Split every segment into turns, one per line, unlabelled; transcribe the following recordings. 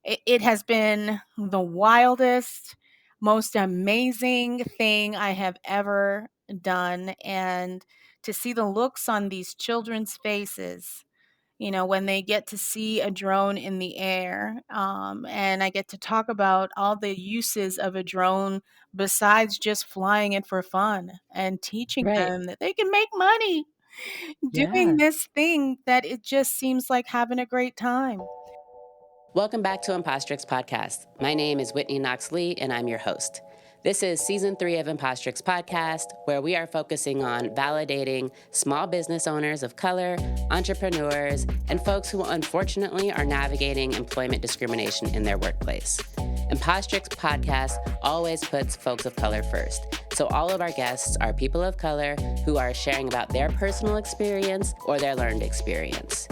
It has been the wildest, most amazing thing I have ever done. And to see the looks on these children's faces, when they get to see a drone in the air, and I get to talk about all the uses of a drone besides just flying it for fun and teaching
Right.
them that they can make money doing
Yeah.
this thing that it just seems like having a great time.
Welcome back to Impostrix Podcast. My name is Whitney Knox Lee, and I'm your host. This is season 3 of Impostrix Podcast, where we are focusing on validating small business owners of color, entrepreneurs, and folks who unfortunately are navigating employment discrimination in their workplace. Impostrix Podcast always puts folks of color first. So all of our guests are people of color who are sharing about their personal experience or their learned experience.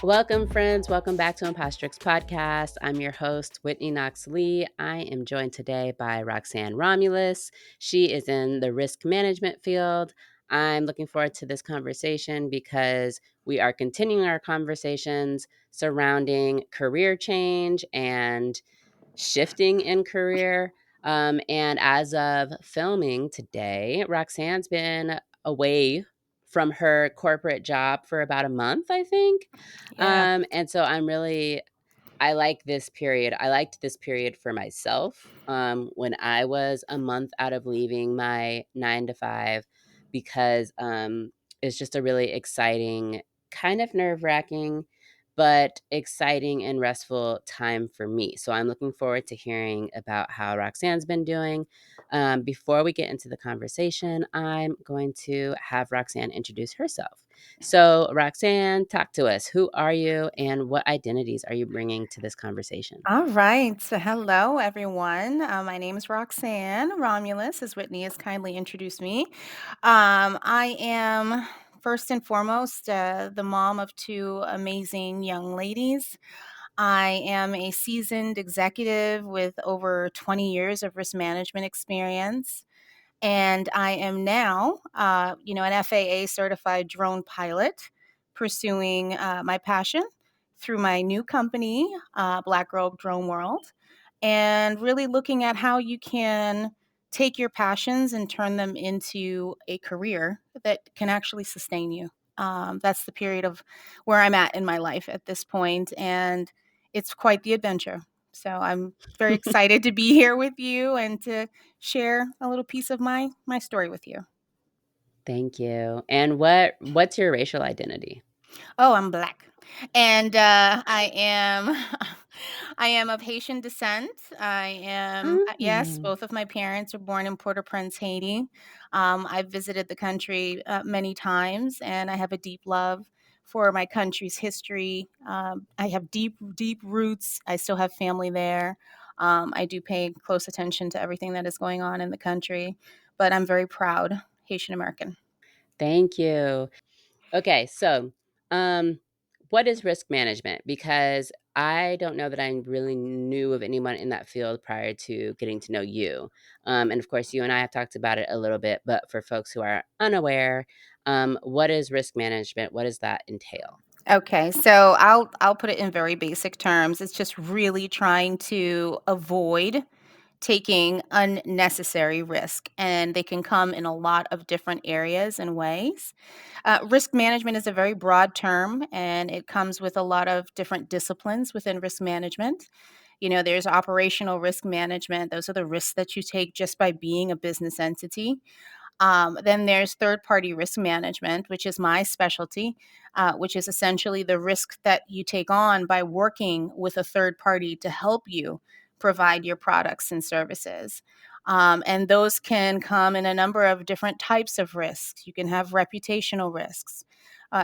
Welcome, friends. Welcome back to Impostrix Podcast. I'm your host, Whitney Knox Lee. I am joined today by Roxanne Romulus. She is in the risk management field. I'm looking forward to this conversation because we are continuing our conversations surrounding career change and shifting in career. And as of filming today, Roxanne's been away from her corporate job for about a month, I think.
Yeah.
And so I like this period. I liked this period for myself when I was a month out of leaving my 9 to 5 because it's just a really exciting, kind of nerve wracking, but exciting and restful time for me. So I'm looking forward to hearing about how Roxanne's been doing. Before we get into the conversation, I'm going to have Roxanne introduce herself. So, Roxanne, talk to us. Who are you and what identities are you bringing to this conversation?
All right. So, hello, everyone. My name is Roxanne Romulus, as Whitney has kindly introduced me. I am first and foremost the mom of two amazing young ladies. I am a seasoned executive with over 20 years of risk management experience. And I am now, an FAA certified drone pilot, pursuing my passion through my new company, Black Robe Drone World, and really looking at how you can take your passions and turn them into a career that can actually sustain you. That's the period of where I'm at in my life at this point, and it's quite the adventure. So I'm very excited to be here with you and to share a little piece of my story with you.
Thank you. And what's your racial identity?
Oh, I'm black. And I am I am of Haitian descent. I am yes,
Oh,
both of my parents were born in Port-au-Prince, Haiti. I've visited the country many times, and I have a deep love for my country's history. I have deep roots. I still have family there. I do pay close attention to everything that is going on in the country, but I'm very proud Haitian American.
thank you. Okay, so um, what is risk management? Because I don't know that I really knew of anyone in that field prior to getting to know you. And of course, you and I have talked about it a little bit, but for folks who are unaware, what is risk management? What does that entail?
Okay, so I'll put it in very basic terms. It's just really trying to avoid taking unnecessary risk, and they can come in a lot of different areas and ways. Risk management is a very broad term, and it comes with a lot of different disciplines within risk management. There's operational risk management. Those are the risks that you take just by being a business entity. Then there's third party risk management, which is my specialty, which is essentially the risk that you take on by working with a third party to help you provide your products and services. And those can come in a number of different types of risks. You can have reputational risks.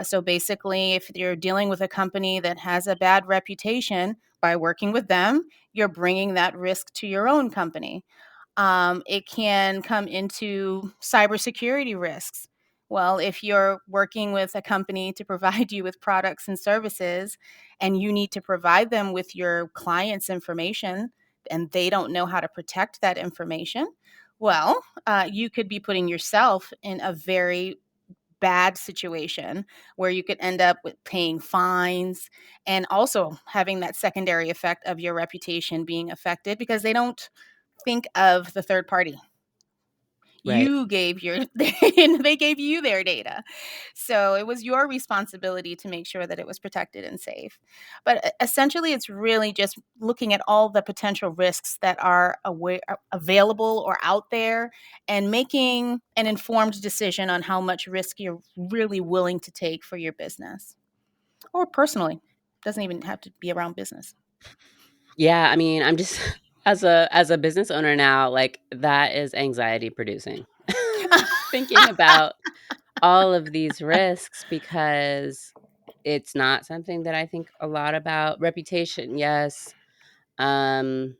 So basically, if you're dealing with a company that has a bad reputation, by working with them, you're bringing that risk to your own company. It can come into cybersecurity risks. Well, if you're working with a company to provide you with products and services, and you need to provide them with your client's information, and they don't know how to protect that information, well, you could be putting yourself in a very bad situation where you could end up with paying fines and also having that secondary effect of your reputation being affected because they don't think of the third party.
Right.
You gave your they gave you their data. So it was your responsibility to make sure that it was protected and safe. But essentially it's really just looking at all the potential risks that are available or out there and making an informed decision on how much risk you're really willing to take for your business or personally. Doesn't even have to be around business.
Yeah, I mean, I'm just as a business owner now, like, that is anxiety producing. Thinking about all of these risks because it's not something that I think a lot about. Reputation, yes, um,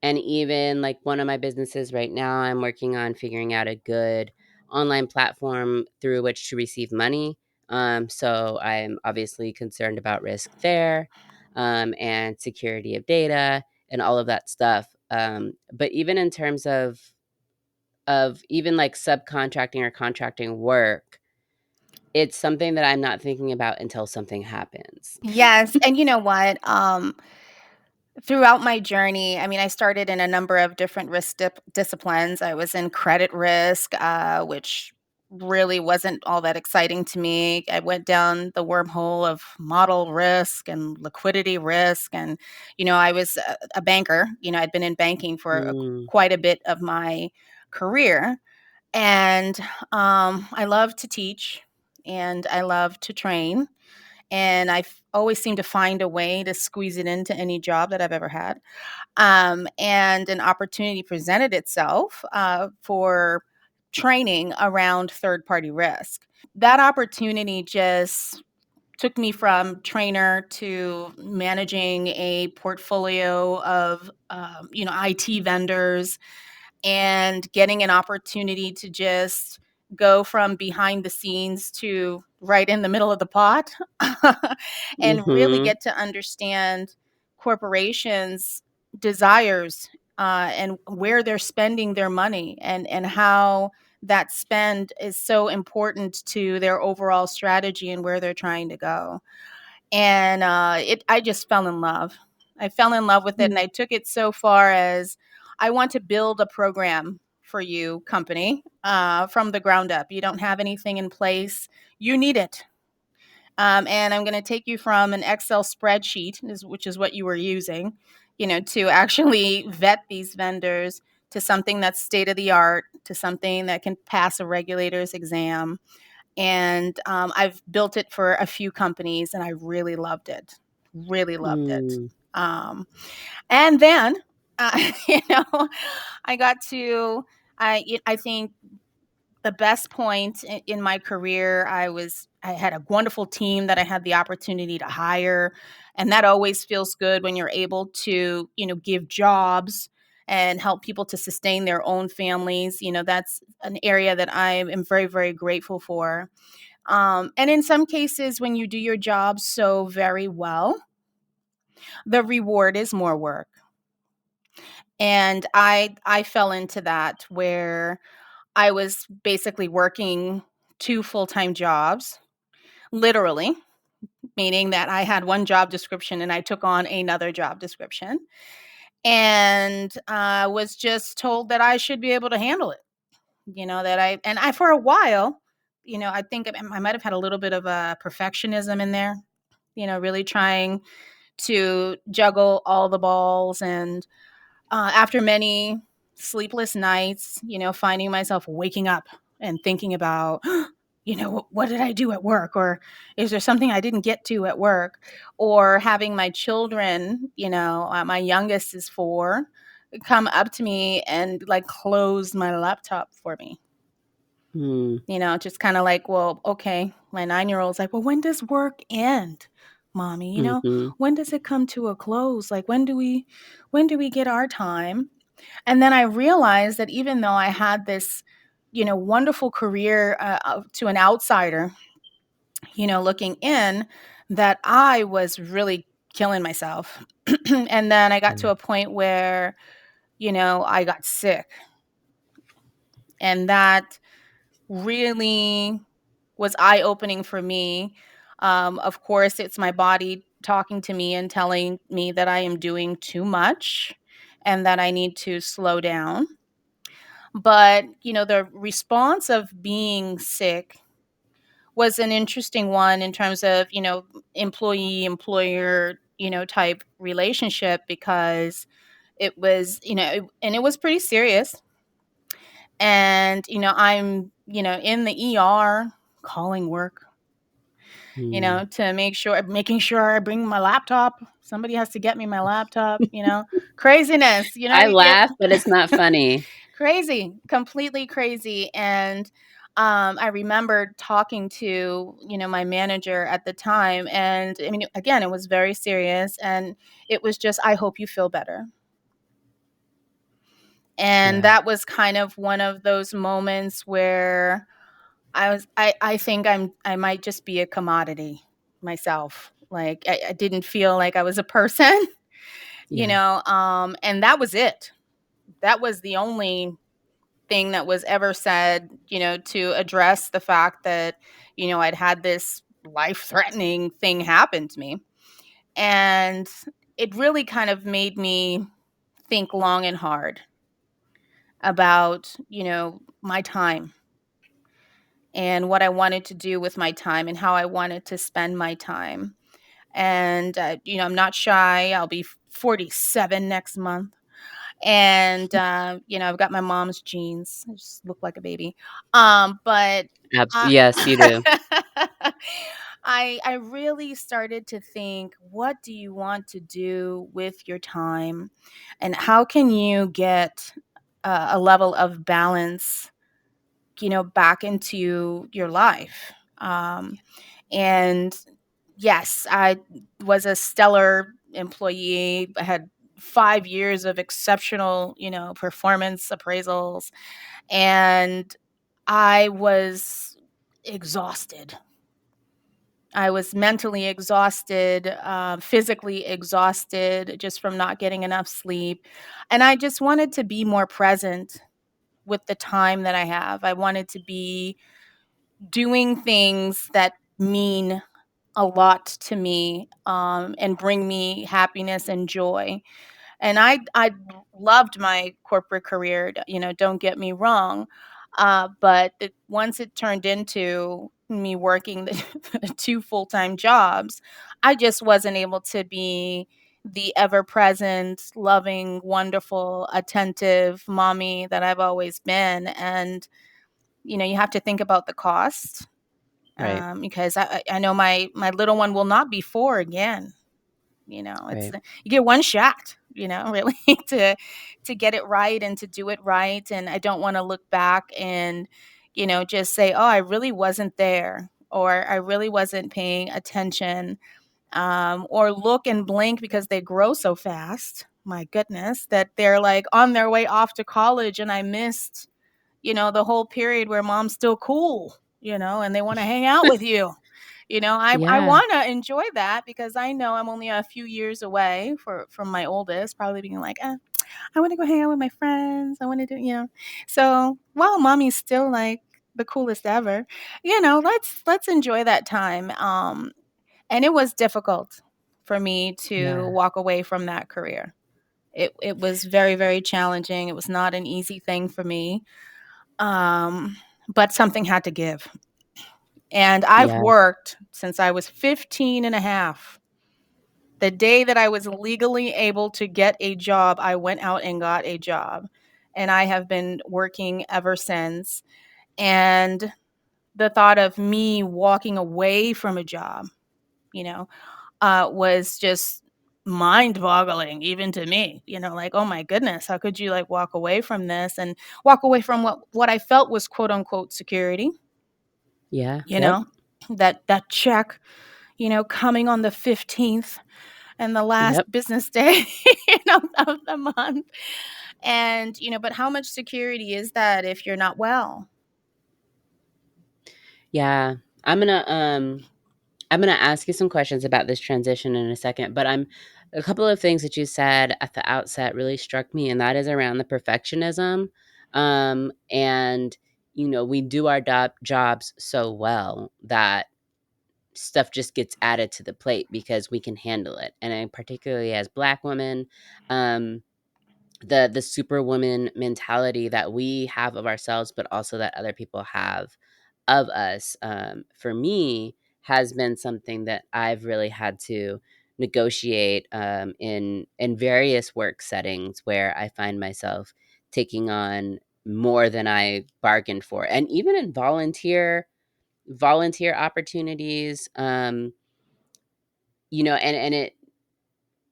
and even, like, one of my businesses right now, I'm working on figuring out a good online platform through which to receive money, so I'm obviously concerned about risk there, and security of data and all of that stuff, but even in terms of even, like, subcontracting or contracting work, it's something that I'm not thinking about until something happens.
Yes, and you know what? Throughout my journey, I mean, I started in a number of different risk disciplines. I was in credit risk, which really wasn't all that exciting to me. I went down the wormhole of model risk and liquidity risk. And, I was a banker. I'd been in banking for
Mm,
quite a bit of my career. And I love to teach and I love to train. And I've always seemed to find a way to squeeze it into any job that I've ever had. And an opportunity presented itself for training around third party risk. That opportunity just took me from trainer to managing a portfolio of IT vendors and getting an opportunity to just go from behind the scenes to right in the middle of the pot and really
mhm,
get to understand corporations desires and where they're spending their money and how that spend is so important to their overall strategy and where they're trying to go. And I just fell in love. I fell in love with it, and
mm,
I took it so far as I want to build a program for you, company, from the ground up. You don't have anything in place. You need it. And I'm going to take you from an Excel spreadsheet, which is what you were using, to actually vet these vendors to something that's state of the art, to something that can pass a regulator's exam, and I've built it for a few companies, and I really loved it. Really loved it.
mm,
Um, and then, you know, I got to. I think the best point in my career, I had a wonderful team that I had the opportunity to hire, and that always feels good when you're able to give jobs and help people to sustain their own families. That's an area that I am very, very grateful for. And in some cases, when you do your job so very well, the reward is more work. And I fell into that where I was basically working two full-time jobs, literally, meaning that I had one job description and I took on another job description and was just told that I should be able to handle it. That I for a while, I think I might have had a little bit of a perfectionism in there, really trying to juggle all the balls. And after many sleepless nights, finding myself waking up and thinking about, what did I do at work? Or is there something I didn't get to at work? Or having my children, my youngest is 4, come up to me and like close my laptop for me.
mm,
Just kind of like, well, okay. My 9-year old's like, well, when does work end, mommy?
mhm,
When does it come to a close? Like, when do we get our time? And then I realized that even though I had this, wonderful career to an outsider, looking in, that I was really killing myself. And then I got to
mm,
a point where, I got sick. And that really was eye-opening for me. Of course, it's my body talking to me and telling me that I am doing too much and that I need to slow down. But, the response of being sick was an interesting one in terms of, employee employer, type relationship because it was, and it was pretty serious. And, I'm, in the ER calling work,
Mm.
to making sure I bring my laptop. Somebody has to get me my laptop, craziness,
I
you get
laugh, but it's not funny.
crazy, completely crazy. And I remembered talking to, my manager at the time. And I mean, again, it was very serious. And it was just, I hope you feel better. And
Yeah,
that was kind of one of those moments where I think I might just be a commodity myself. Like I didn't feel like I was a person,
yeah,
and that was it. That was the only thing that was ever said, to address the fact that, I'd had this life-threatening thing happen to me. And it really kind of made me think long and hard about, my time and what I wanted to do with my time and how I wanted to spend my time. And, I'm not shy. I'll be 47 next month. And, I've got my mom's genes. I just look like a baby. But I
yes, you do.
I really started to think, what do you want to do with your time? And how can you get a level of balance, back into your life? And yes, I was a stellar employee. I had 5 years of exceptional, performance appraisals, and I was exhausted. I was mentally exhausted, physically exhausted just from not getting enough sleep, and I just wanted to be more present with the time that I have. I wanted to be doing things that mean a lot to me, and bring me happiness and joy. And I loved my corporate career, don't get me wrong, but once it turned into me working the 2 full-time jobs, I just wasn't able to be the ever-present, loving, wonderful, attentive mommy that I've always been. And, you have to think about the cost,
Right,
because I know my little one will not be 4 again. It's
right.
you get one shot, really to get it right and to do it right. And I don't want to look back and, just say, oh, I really wasn't there, or I really wasn't paying attention, or look and blink because they grow so fast. My goodness, that they're like on their way off to college, and I missed, the whole period where mom's still cool, and they want to hang out with you. I
Yeah,
want to enjoy that because I know I'm only a few years away from my oldest, probably being like, I want to go hang out with my friends. I want to do. So while mommy's still like the coolest ever, let's enjoy that time. And it was difficult for me to
yeah,
walk away from that career. It was very, very challenging. It was not an easy thing for me, um, but something had to give. And I've
yeah,
worked since I was 15 and a half. The day that I was legally able to get a job, I went out and got a job. And I have been working ever since. And the thought of me walking away from a job, you know, was just mind boggling even to me, like, oh my goodness, how could you like walk away from this and walk away from what I felt was quote unquote security,
yeah,
you
yep,
know, that check, coming on the 15th and the last
yep,
business day, of the month. And, but how much security is that if you're not well?
yeah. I'm gonna, um I'm gonna ask you some questions about this transition in a second, but a couple of things that you said at the outset really struck me, and that is around the perfectionism. And we do our jobs so well that stuff just gets added to the plate because we can handle it. And I, particularly as Black women, um, the superwoman mentality that we have of ourselves, but also that other people have of us, for me, has been something that I've really had to negotiate, in various work settings where I find myself taking on more than I bargained for, and even in volunteer opportunities, and it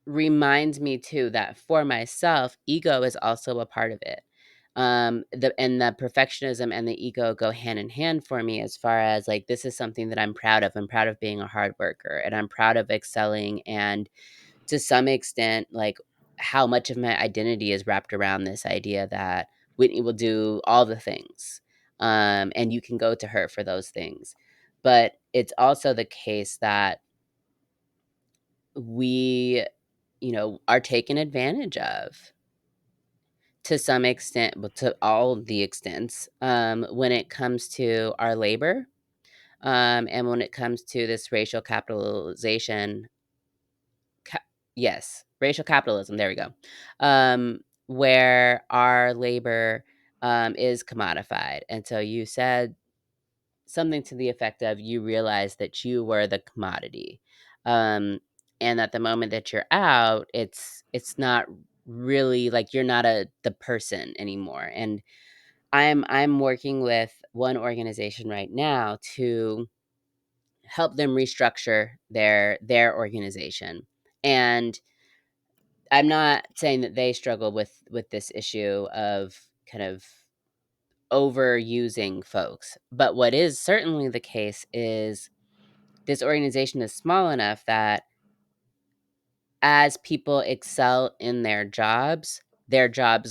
reminds me too that for myself, ego is also a part of it. The perfectionism and the ego go hand in hand for me as far as like this is something that I'm proud of. I'm proud of being a hard worker and I'm proud of excelling, and to some extent like how much of my identity is wrapped around this idea that Whitney will do all the things. And you can go to her for those things. But it's also the case that we are taken advantage of to some extent, well, to all the extents, when it comes to our labor, and when it comes to this racial capitalization. Ca- yes, racial capitalism. There we go. Where our labor is commodified, and so you said something to the effect of you realize that you were the commodity, um, and at the moment that you're out, it's not really like you're not the person anymore. And I'm working with one organization right now to help them restructure their organization. And I'm not saying that they struggle with this issue of kind of overusing folks, but what is certainly the case is this organization is small enough that as people excel in their jobs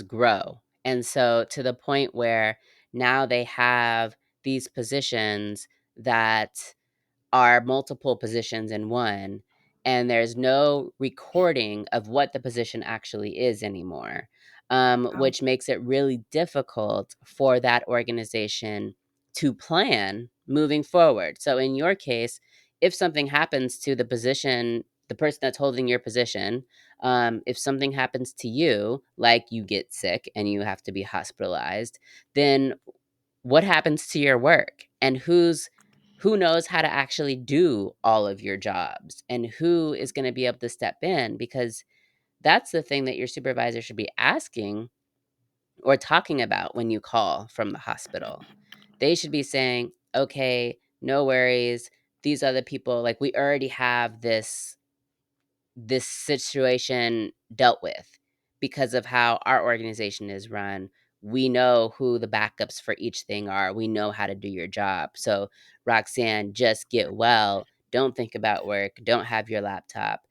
grow. And so to the point where now they have these positions that are multiple positions in one, and there's no recording of what the position actually is anymore,
Wow.
which makes it really difficult for that organization to plan moving forward. So, in your case, if something happens to the person that's holding your position, if something happens to you, like you get sick and you have to be hospitalized, then what happens to your work, and who knows how to actually do all of your jobs, and who is going to be able to step in, because that's the thing that your supervisor should be asking or talking about when you call from the hospital. They should be saying, okay, no worries, these other people, like, we already have this situation dealt with because of how our organization is run. We know who the backups for each thing are. We know how to do your job. So, Roxanne, just get well. Don't think about work. Don't have your laptop,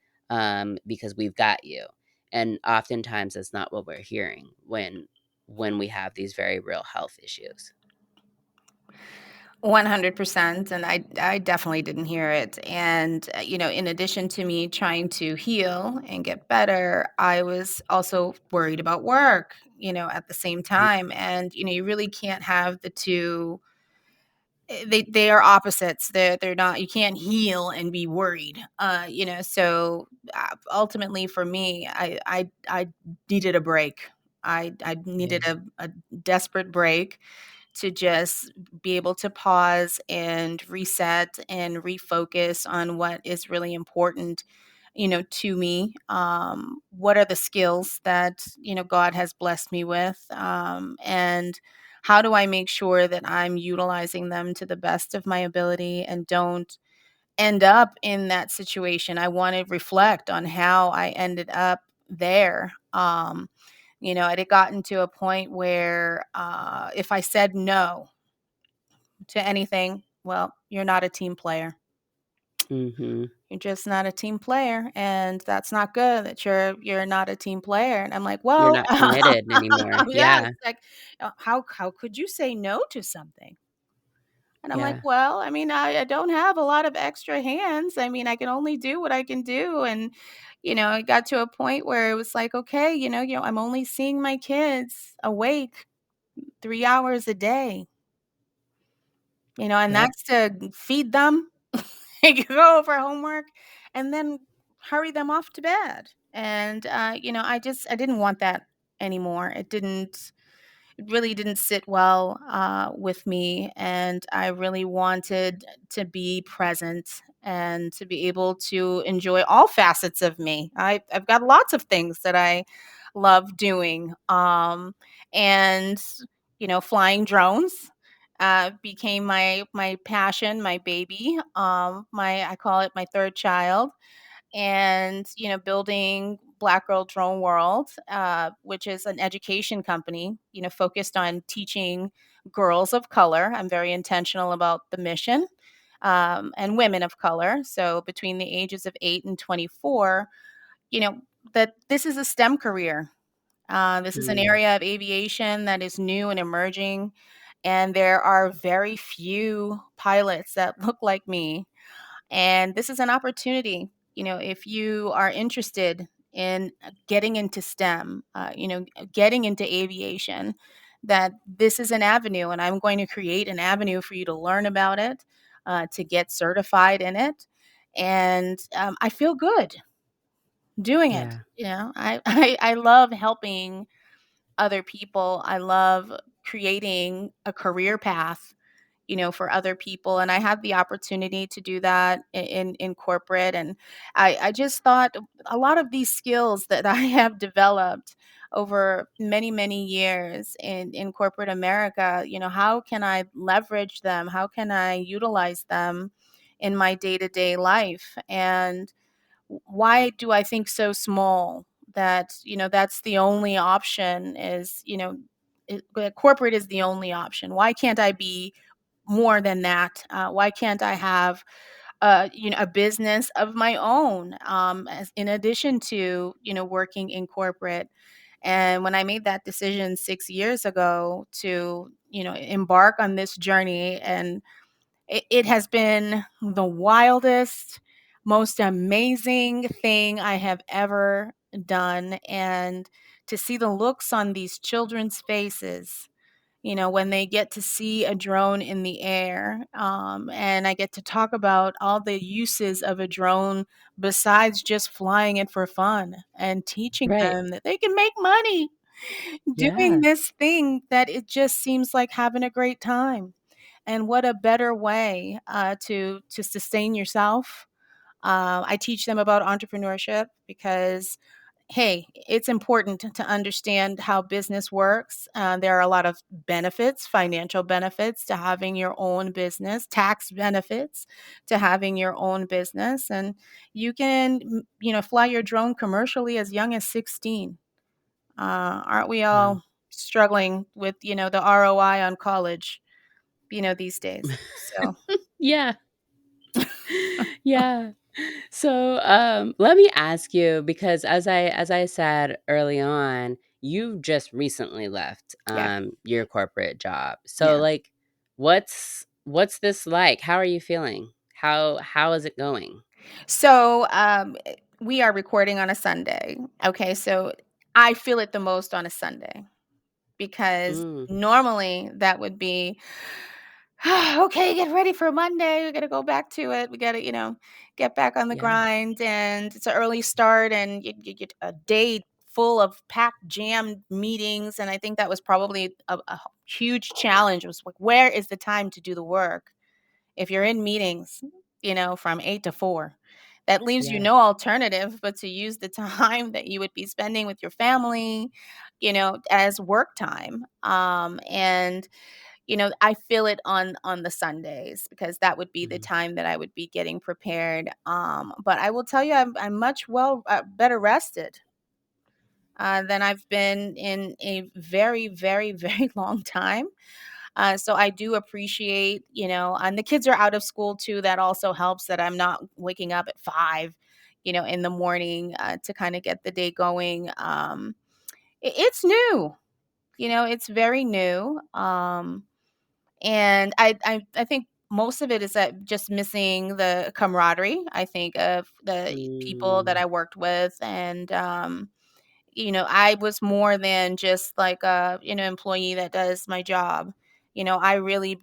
because we've got you. And oftentimes, that's not what we're hearing when we have these very real health issues.
100%, and I definitely didn't hear it, and, in addition to me trying to heal and get better, I was also worried about work, at the same
Mm,
time, and, you really can't have the 2. They are opposites. They're not. You can't heal and be worried. So ultimately, for me, I needed a break. I needed
yeah.
a desperate break to just be able to pause and reset and refocus on what is really important, to me. What are the skills that, God has blessed me with? And how do I make sure that I'm utilizing them to the best of my ability and don't end up in that situation? I want to reflect on how I ended up there. It had gotten to a point where if I said no to anything, well, you're not a team player.
Mhm.
You're just not a team player, and that's not good that you're not a team player. And I'm like,
You're
well,
not committed anymore.
yeah,
Yeah.
it's like, how could you say no to something? And I'm like,
Yeah.
well, I mean, I don't have a lot of extra hands. I mean, I can only do what I can do. And, it got to a point where it was like, okay, I'm only seeing my kids awake 3 hours a day. and
Yep.
that's to feed them, go over homework, and then hurry them off to bed. And, I didn't want that anymore. It really didn't sit well with me, and I really wanted to be present and to be able to enjoy all facets of me. I've got lots of things that I love doing, and flying drones became my passion, my baby. My I call it my third child, and building Black Girl Drone World, which is an education company, focused on teaching girls of color. I'm very intentional about the mission, and women of color, so between the ages of 8 and 24, you know that this is a STEM career. This is an
Mm.
area of aviation that is new and emerging, and there are very few pilots that look like me, and this is an opportunity, if you are interested in getting into STEM, getting into aviation, that this is an avenue, and I'm going to create an avenue for you to learn about it, to get certified in it. And I feel good doing it.
Yeah.
I love helping other people. I love creating a career path, for other people. And I had the opportunity to do that in corporate. And I just thought a lot of these skills that I have developed over many, many years in corporate America, how can I leverage them? How can I utilize them in my day to day life? And why do I think so small that, that's the only option is, corporate is the only option. Why can't I be more than that? Why can't I have, a business of my own, as in addition to, working in corporate? And when I made that decision 6 years ago to, embark on this journey, and it has been the wildest, most amazing thing I have ever done. And to see the looks on these children's faces, when they get to see a drone in the air, and I get to talk about all the uses of a drone besides just flying it for fun, and teaching
Right.
them that they can make money doing
Yeah.
this thing, that it just seems like having a great time. And what a better way to sustain yourself. I teach them about entrepreneurship because, hey, it's important to understand how business works. There are a lot of benefits, financial benefits to having your own business, tax benefits to having your own business, and you can, fly your drone commercially as young as 16. Aren't we
Wow.
all struggling with, the ROI on college, these days? So,
Yeah. Yeah. So, let me ask you because as I said early on, you just recently left
yeah,
your corporate job. So
yeah.
like what's this like? How are you feeling? How is it going?
So, we are recording on a Sunday. Okay, so I feel it the most on a Sunday because
Mm,
normally that would be, okay, get ready for Monday. We got to go back to it. We got to, get back on the
yeah.
grind. And it's an early start, and you get a day full of packed, jammed meetings. And I think that was probably a huge challenge. Was like, where is the time to do the work? If you're in meetings, from 8 to 4, that leaves you
Yeah.
no alternative but to use the time that you would be spending with your family, as work time. And I feel it on the Sundays because that would be the
Mhm.
time that I would be getting prepared. But I will tell you, I'm much better rested than I've been in a very, very, very long time. So I do appreciate, and the kids are out of school too. That also helps that I'm not waking up at 5, in the morning to kind of get the day going. It's new, it's very new. And I think most of it is that just missing the camaraderie. I think of the people that
Mm,
I worked with, and I was more than just like a, employee that does my job. I really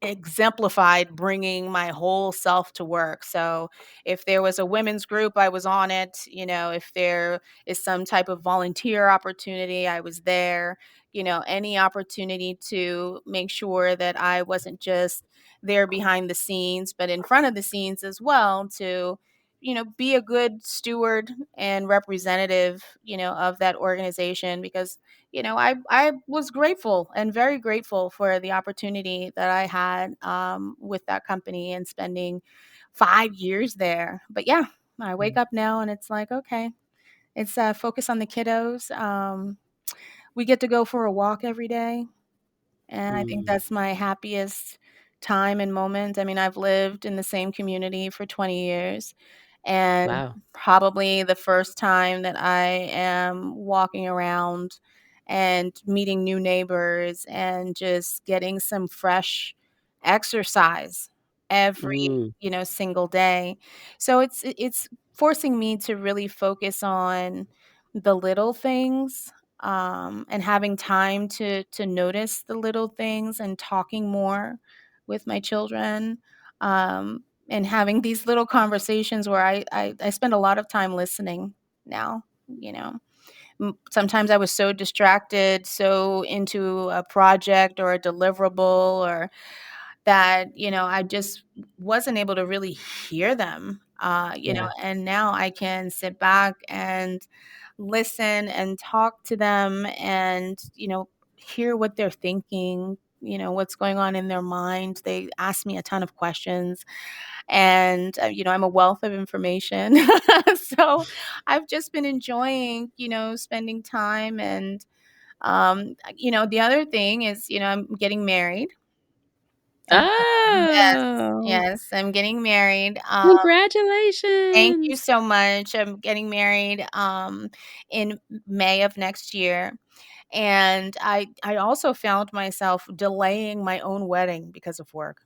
exemplified bringing my whole self to work. So if there was a women's group, I was on it. If there is some type of volunteer opportunity, I was there. Any opportunity to make sure that I wasn't just there behind the scenes, but in front of the scenes as well to, be a good steward and representative, of that organization because I was grateful and very grateful for the opportunity that I had with that company and spending 5 years there. But yeah, I wake
Mm,
up now and it's like, okay, it's focus on the kiddos. We get to go for a walk every day. And I think
mm.
that's my happiest time and moment. I mean, I've lived in the same community for 20 years, and
Wow.
probably the first time that I am walking around and meeting new neighbors and just getting some fresh exercise every,
Mm,
single day. So it's forcing me to really focus on the little things and having time to notice the little things and talking more with my children and having these little conversations where I spend a lot of time listening now. Sometimes I was so distracted, so into a project or a deliverable or that, I just wasn't able to really hear them,
yeah,
and now I can sit back and listen and talk to them and, hear what they're thinking, what's going on in their mind. They ask me a ton of questions and, I'm a wealth of information. So I've just been enjoying, spending time and, the other thing is, I'm getting married. Yes,
Oh,
yes, I'm getting married. Thank you
congratulations.
so much. I'm getting married in May of next year. And I also found myself delaying my own wedding because of work.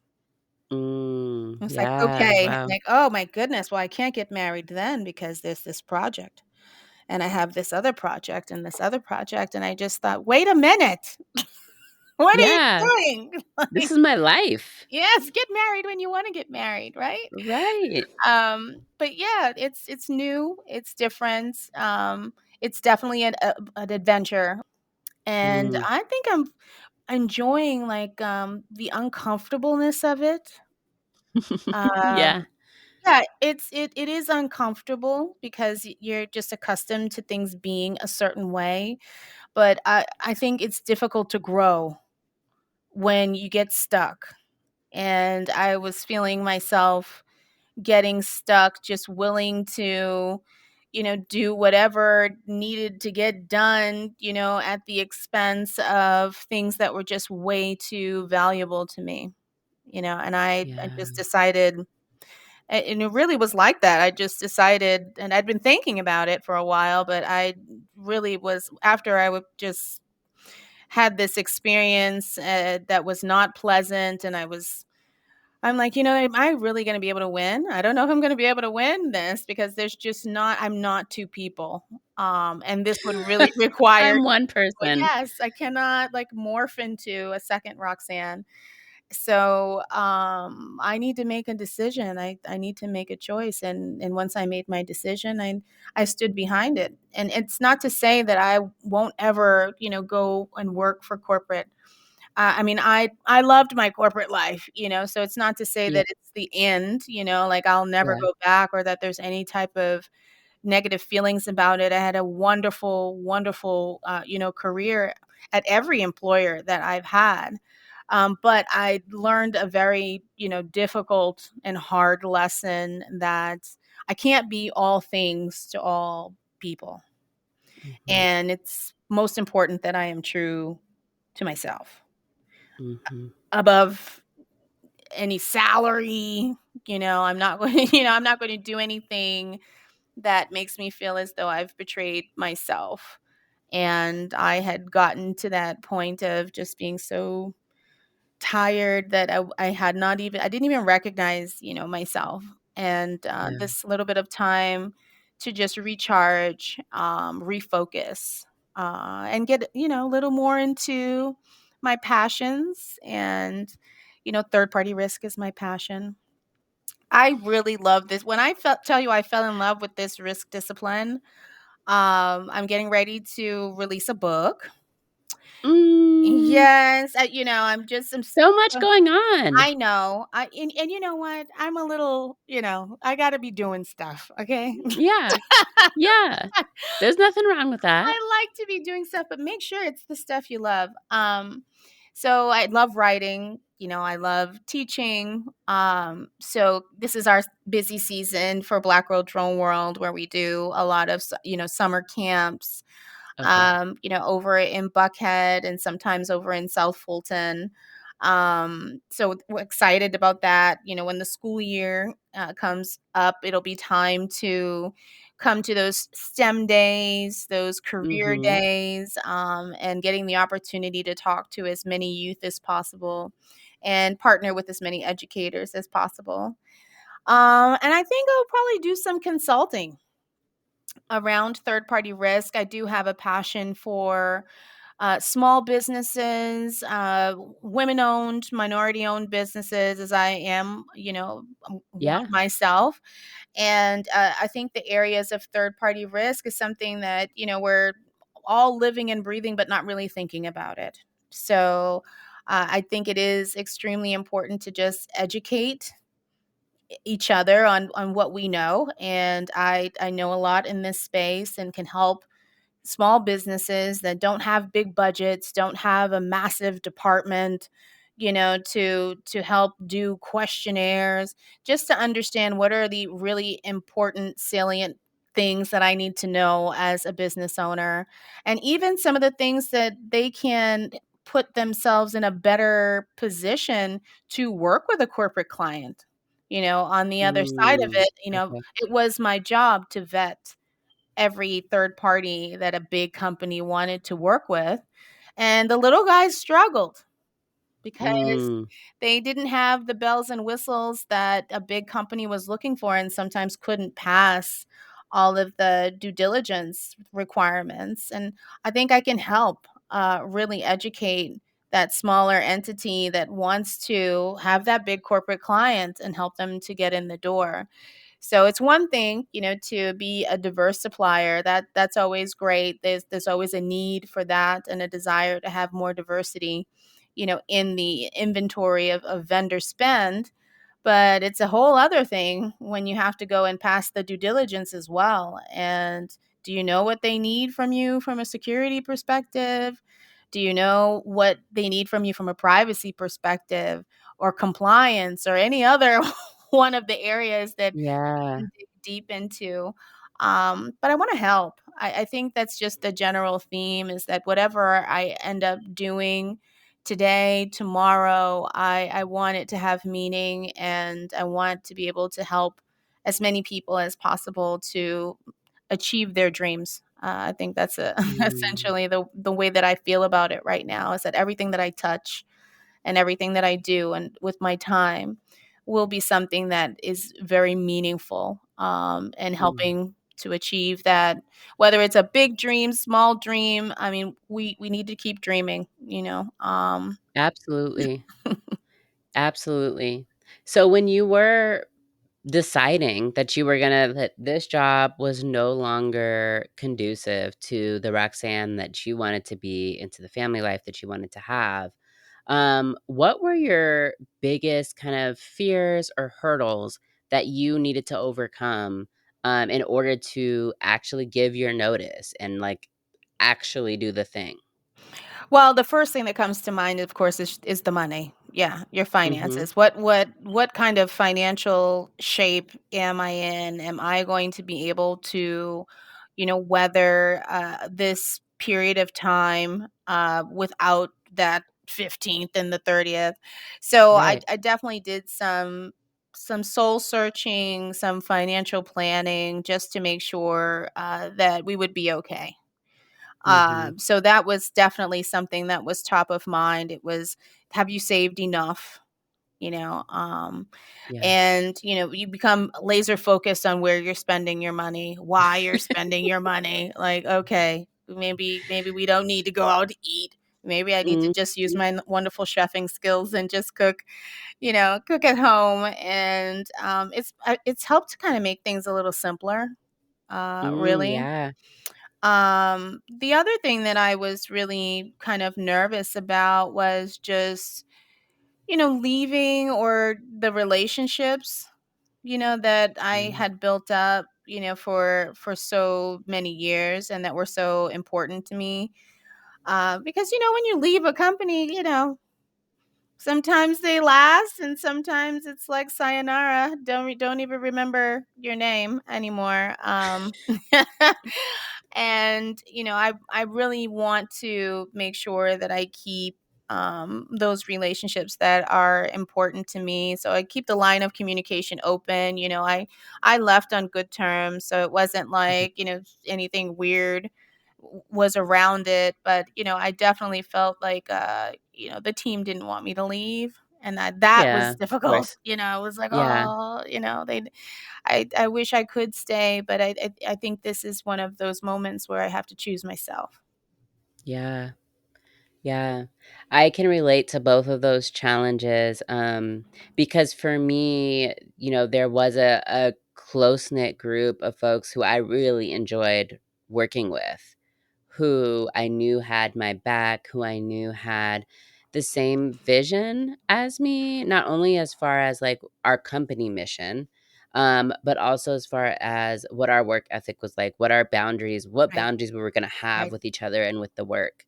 Mm,
I was like,
yeah,
okay,
wow.
like, oh my goodness, well, I can't get married then because there's this project and I have this other project and this other project. And I just thought, wait a minute, what are you
Yeah,
doing?
this
Like,
is my life.
yes, get married when you want to get married, right?
Right.
But yeah, it's new, it's different. It's definitely an adventure. And
Mm.
I think I'm enjoying like the uncomfortableness of it.
Yeah,
Um yeah, it is uncomfortable because you're just accustomed to things being a certain way, but I think it's difficult to grow when you get stuck. And I was feeling myself getting stuck, just willing to, do whatever needed to get done, at the expense of things that were just way too valuable to me, and I
yeah.
just decided, and it really was like that. I just decided, and I'd been thinking about it for a while, but I really was after I would just had this experience that was not pleasant, and I'm like, am I really gonna be able to win? I don't know if I'm gonna be able to win this because there's just not I'm not 2 people. And this would really require
I'm one person.
yes, I cannot, like, morph into a second Roxanne. So, I need to make a decision. I need to make a choice, and once I made my decision, I stood behind it. And it's not to say that I won't ever, go and work for corporate. I mean, I loved my corporate life, so it's not to say
Yeah,
that it's the end, like I'll never
yeah,
go back or that there's any type of negative feelings about it. I had a wonderful, wonderful, career at every employer that I've had. But I learned a very, difficult and hard lesson that I can't be all things to all people.
mhm,
And it's most important that I am true to myself
mhm,
above any salary. I'm not going to, I'm not going to do anything that makes me feel as though I've betrayed myself. And I had gotten to that point of just being so tired that I had not even I didn't even recognize, myself. And
yeah,
this little bit of time to just recharge, refocus, and get, a little more into my passions and, third party risk is my passion. I really love this. When I tell you I fell in love with this risk discipline, I'm getting ready to release a book.
Mm,
Yes, I'm
so much going on.
I know. And you know what? I'm a little, I got to be doing stuff, okay?
Yeah, yeah. There's nothing wrong with that.
I like to be doing stuff, but make sure it's the stuff you love. So I love writing, I love teaching. So this is our busy season for Black Girl Drone World where we do a lot of, summer camps,
Okay.
over in Buckhead and sometimes over in South Fulton. So we're excited about that. When the school year comes up, it'll be time to come to those STEM days, those career
Mhm.
days, and getting the opportunity to talk to as many youth as possible and partner with as many educators as possible. And I think I'll probably do some consulting around third party risk. I do have a passion for small businesses, women owned, minority owned businesses, as I am, one
Yeah.
myself. And I think the areas of third party risk is something that, we're all living and breathing, but not really thinking about it. So I think it is extremely important to just educate each other on what we know. And I know a lot in this space and can help small businesses that don't have big budgets, don't have a massive department, to help do questionnaires, just to understand what are the really important, salient things that I need to know as a business owner. And even some of the things that they can put themselves in a better position to work with a corporate client. On the other side of
Mm.
it,
Okay.
it was my job to vet every third party that a big company wanted to work with. And the little guys struggled because
Mm.
they didn't have the bells and whistles that a big company was looking for and sometimes couldn't pass all of the due diligence requirements. And I think I can help really educate that smaller entity that wants to have that big corporate client and help them to get in the door. So it's one thing, to be a diverse supplier. That's always great. There's always a need for that and a desire to have more diversity, in the inventory of vendor spend. But it's a whole other thing when you have to go and pass the due diligence as well. And do you know what they need from you from a security perspective? Do you know what they need from you from a privacy perspective or compliance or any other one of the areas that
Yeah.
can dig deep into? But I want to help. I think that's just the general theme is that whatever I end up doing today, tomorrow, I want it to have meaning and I want to be able to help as many people as possible to achieve their dreams. I think that's
Mm.
essentially the way that I feel about it right now is that everything that I touch and everything that I do and with my time will be something that is very meaningful and
Mm.
helping to achieve that, whether it's a big dream, small dream. I mean, we need to keep dreaming,
Absolutely. Absolutely. So when you were deciding that you were gonna that this job was no longer conducive to the Roxanne that you wanted to be, into the family life that you wanted to have, what were your biggest kind of fears or hurdles that you needed to overcome, in order to actually give your notice and, like, actually do the thing?
Well, the first thing that comes to mind, of course, is the money. Yeah, your
Mhm.
finances. What kind of financial shape am I in? Am I going to be able to, weather this period of time without that 15th and the 30th? So I,
Right.
I definitely did some soul searching, some financial planning, just to make sure that we would be okay.
Mhm.
So that was definitely something that was top of mind. It was, have you saved enough? You know, um,
Yeah.
and you become laser focused on where you're spending your money, why you're spending your money. Like, okay, maybe we don't need to go out to eat. Maybe I need to
Mhm.
just use my wonderful chefing skills and just cook, cook at home. And it's helped to kind of make things a little simpler, really.
Yeah.
The other thing that I was really kind of nervous about was just, leaving or the relationships, that I
Mm.
had built up, for so many years and that were so important to me. Because when you leave a company, sometimes they last, and sometimes it's like sayonara. Don't even remember your name anymore. And I really want to make sure that I keep those relationships that are important to me. So I keep the line of communication open. I left on good terms, so it wasn't
Mhm.
like anything weird was around it. But I definitely felt like the team didn't want me to leave, and that
Yeah,
was
of
difficult.
course.
I was like,
Yeah,
oh, they I wish I could stay, but I think this is one of those moments where I have to choose myself.
yeah, yeah. I can relate to both of those challenges, because for me, there was a close-knit group of folks who I really enjoyed working with. Who I knew had my back, who I knew had the same vision as me, not only as far as, like, our company mission, but also as far as what our work ethic was like, what
Right,
boundaries we were gonna have
right.
with each other and with the work.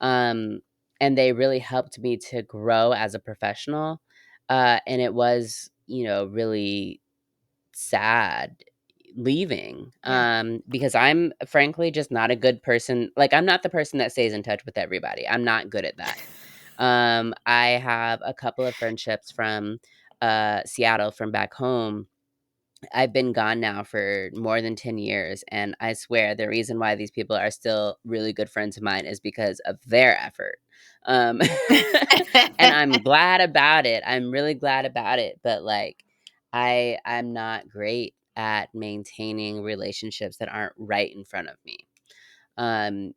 Um, and they really helped me to grow as a professional, and it was, really sad leaving,
Yeah.
because I'm frankly just not a good person. Like, I'm not the person that stays in touch with everybody. I'm not good at that. I have a couple of friendships from, Seattle, from back home. I've been gone now for more than 10 years, and I swear the reason why these people are still really good friends of mine is because of their effort. Um, and I'm glad about it. I'm really glad about it, but, like, I'm not great at maintaining relationships that aren't right in front of me.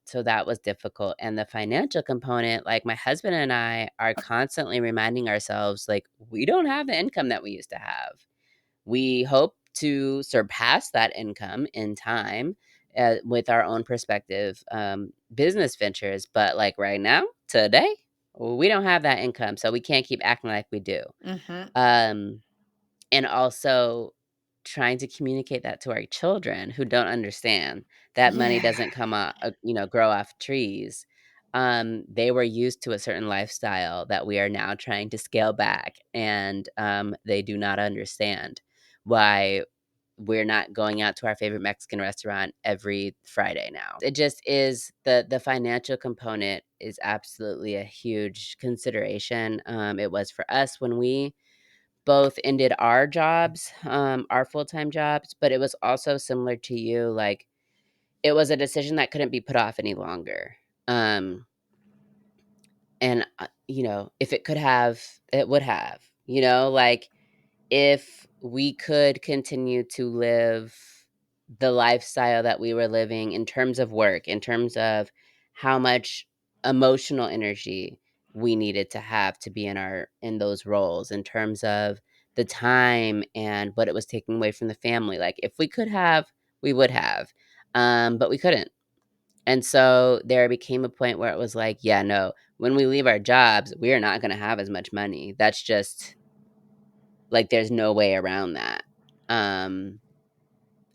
So that was difficult, and the financial component, like, my husband and I are constantly reminding ourselves, like, we don't have the income that we used to have. We hope to surpass that income in time, with our own perspective, business ventures, but, like, right now, today, we don't have that income, so we can't keep acting like we do.
Mhm.
Um, and also trying to communicate that to our children who don't understand that money
Yeah.
doesn't grow off trees. They were used to a certain lifestyle that we are now trying to scale back, and they do not understand why we're not going out to our favorite Mexican restaurant every Friday now. It just is the financial component is absolutely a huge consideration. It was for us when we both ended our jobs, our full-time jobs, but it was also similar to you, like, it was a decision that couldn't be put off any longer. Um, and, if it could have, it would have, like, if we could continue to live the lifestyle that we were living in terms of work, in terms of how much emotional energy we needed to have to be in those roles, in terms of the time and what it was taking away from the family. Like, if we could have, we would have, but we couldn't. And so there became a point where it was like, yeah, no, when we leave our jobs, we are not going to have as much money. That's just like, there's no way around that. Um,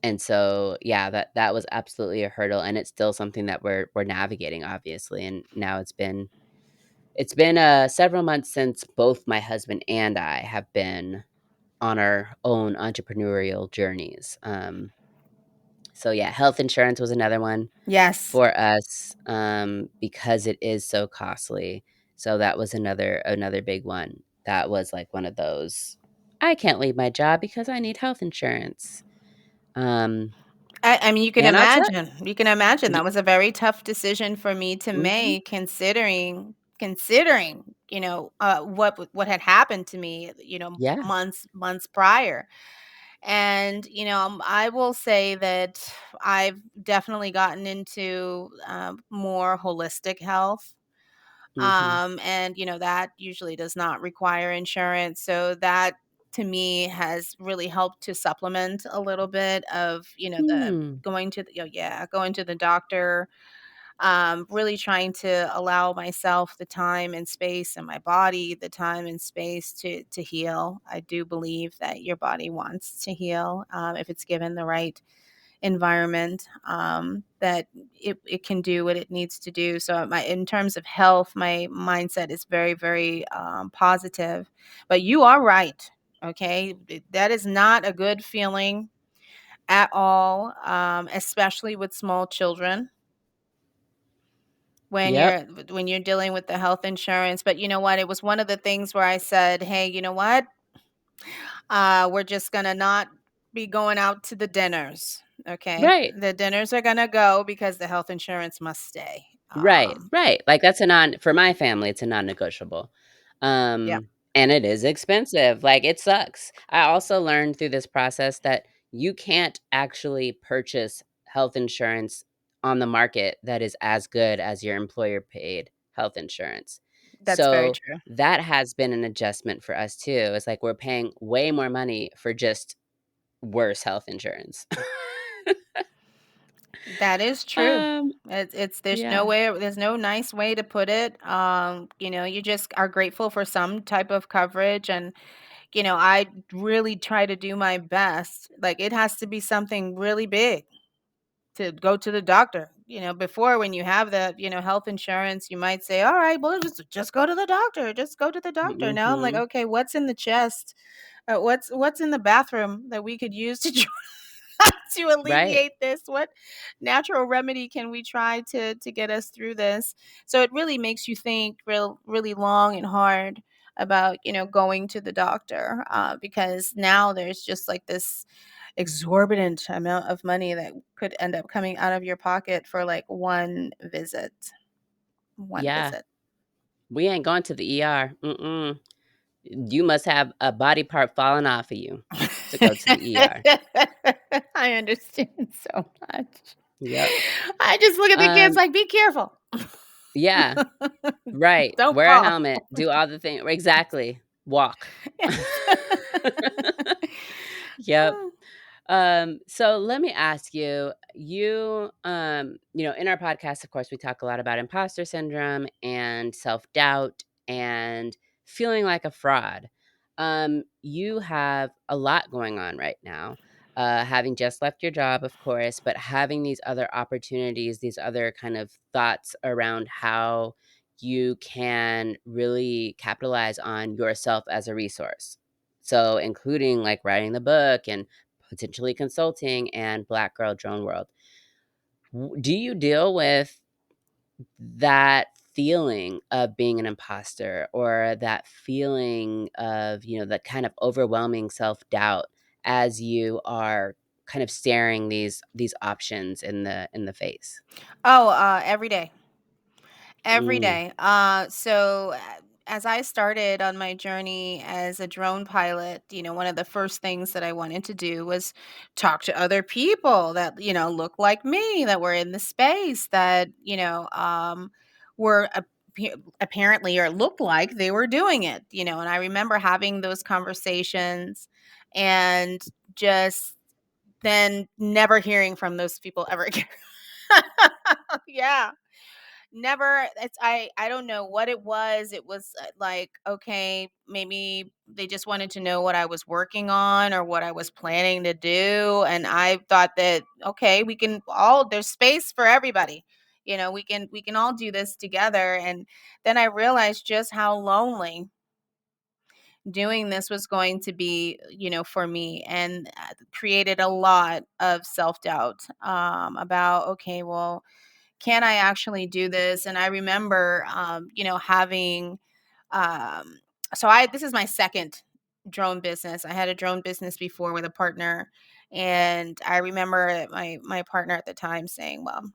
and so, yeah, that was absolutely a hurdle, and it's still something that we're navigating, obviously, and now it's been several months since both my husband and I have been on our own entrepreneurial journeys. So yeah, health insurance was another one
Yes.
for us, because it is so costly. So that was another big one. That was, like, one of those, "I can't leave my job because I need health insurance." Um,
I mean,
and I'll tell
you can imagine
y
that was a very tough decision for me to
Mhm.
make, considering, what had happened to me,
Yeah.
months prior. And, I will say that I've definitely gotten into more holistic health.
Mhm.
And that usually does not require insurance. So that to me has really helped to supplement a little bit of the
Hmm.
going to the, yeah, going to the doctor, really trying to allow myself the time and space, and my body the time and space to heal. I do believe that your body wants to heal, if it's given the right environment, that it can do what it needs to do. So my in terms of health, my mindset is very, very positive. But you are right. Okay, that is not a good feeling at all, especially with small children when
Yep.
you're dealing with the health insurance. But you know what? It was one of the things where I said, "Hey, you know what? We're just gonna not be going out to the dinners. Okay,
Right.
the dinners are gonna go because the health insurance must stay."
Right, right, like, that's a non for my family, it's a non-negotiable.
Yeah,
And it is expensive, like, it sucks. I also learned through this process that you can't actually purchase health insurance on the market that is as good as your employer paid health insurance.
that's very
So,
true.
that has been an adjustment for us too. It's like we're paying way more money for just worse health insurance.
That is true.
Um,
It's there's no
yeah.
way, there's no nice way to put it. You just are grateful for some type of coverage, and I really try to do my best. Like, it has to be something really big to go to the doctor. Before, when you have the, health insurance, you might say, "All right, well, just go to the doctor. Just go to the doctor." Now I'm like,
Mhm.
"Okay, what's in the chest? What's in the bathroom that we could use to to
Right.
alleviate this? What natural remedy can we try to get us through this?" So it really makes you think really long and hard about going to the doctor, because now there's just like this exorbitant amount of money that could end up coming out of your pocket for like one
Yeah.
visit.
We ain't going to the ER. Mm-mm. You must have a body part falling off of you to go to the ER.
I understand so much.
Yep.
I just look at the kids
Um,
like, "Be careful.
yeah, right.
Don't
Wear a
fall."
helmet, do all the things exactly. Walk.
Yes.
Yep. So let me ask you, in our podcast, of course, we talk a lot about imposter syndrome and self-doubt and feeling like a fraud. You have a lot going on right now. Having just left your job, of course, but having these other opportunities, these other kind of thoughts around how you can really capitalize on yourself as a resource. So, including like writing the book and potentially consulting and Black Girl Drone World. Do you deal with that feeling of being an imposter or that feeling of, that kind of overwhelming self-doubt as you are kind of staring these options in the face?
Oh, every day. Every
Mm,
day. As I started on my journey as a drone pilot, one of the first things that I wanted to do was talk to other people that, look like me, that were in the space, that, were apparently, or looked like they were doing it, and I remember having those conversations, and just then never hearing from those people ever again. Yeah. Never. I don't know what it was. It was, like, okay, maybe they just wanted to know what I was working on or what I was planning to do, and I thought that, okay, we can all there's space for everybody. We can all do this together, and then I realized just how lonely doing this was going to be, for me, and created a lot of self-doubt, about, okay, well, can I actually do this? And I remember, having, um, so I this is my second drone business. I had a drone business before with a partner, and I remember my partner at the time saying, "Well,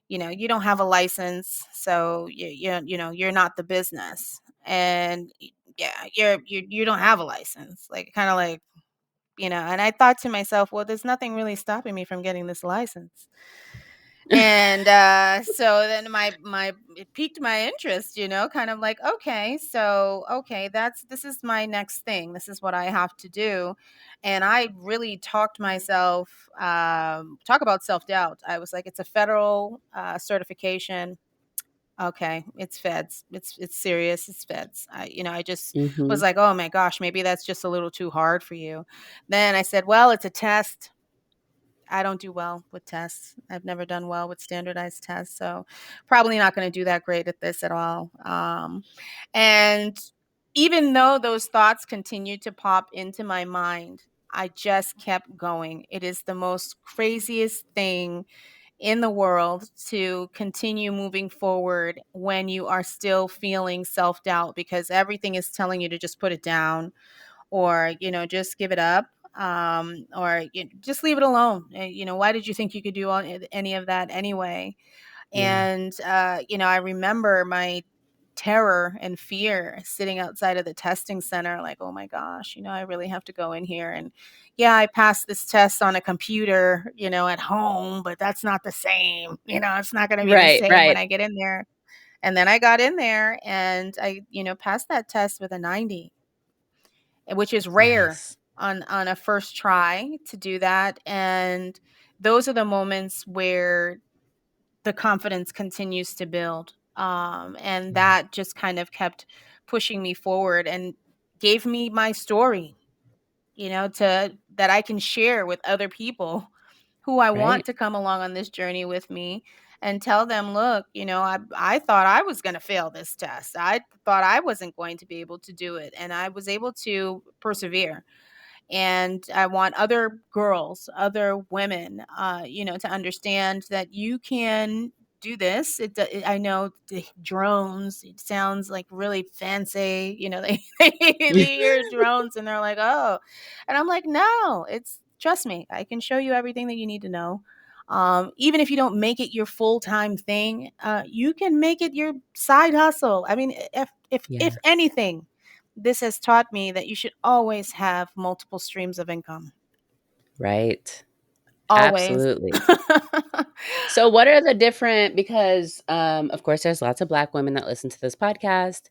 you don't have a license, so you're not the business." And yeah, you don't have a license, like, kind of like, and I thought to myself, well, there's nothing really stopping me from getting this license. And so then my it piqued my interest, kind of like, okay, so okay, this is my next thing. This is what I have to do. And I really talked myself, talk about self-doubt. I was like, it's a federal certification. Okay, it's feds. It's serious. It's feds. I just was
Mhm.
like, oh my gosh, maybe that's just a little too hard for you. Then I said, well, it's a test. I don't do well with tests. I've never done well with standardized tests, so probably not going to do that great at this at all. And even though those thoughts continued to pop into my mind, I just kept going. It is the most craziest thing in the world to continue moving forward when you are still feeling self doubt because everything is telling you to just put it down or just give it up, or just leave it alone. Why did you think you could do any of that anyway?
Yeah.
And I remember my terror and fear sitting outside of the testing center, like, oh my gosh, I really have to go in here. And yeah, I passed this test on a computer, at home, but that's not the same. It's not going to be the
Right,
same when
right.
I get in there. And then I got in there and I passed that test with a 90, which is rare
Nice.
on a first try to do that. And those are the moments where the confidence continues to build. And
Yeah.
that just kind of kept pushing me forward and gave me my story, to that I can share with other people who I want
Right.
to come along on this journey with me and tell them, look, I thought I was going to fail this test. I thought I wasn't going to be able to do it. And I was able to persevere. And I want other girls, other women, to understand that you can do this. I know the drones, it sounds like really fancy, they hear drones and they're like, oh. And I'm like, no, it's trust me, I can show you everything that you need to know. Even if you don't make it your full-time thing, you can make it your side hustle. I mean, if
Yeah.
anything, this has taught me that you should always have multiple streams of income.
Right.
Always.
Absolutely. So what are the different because, of course, there's lots of Black women that listen to this podcast,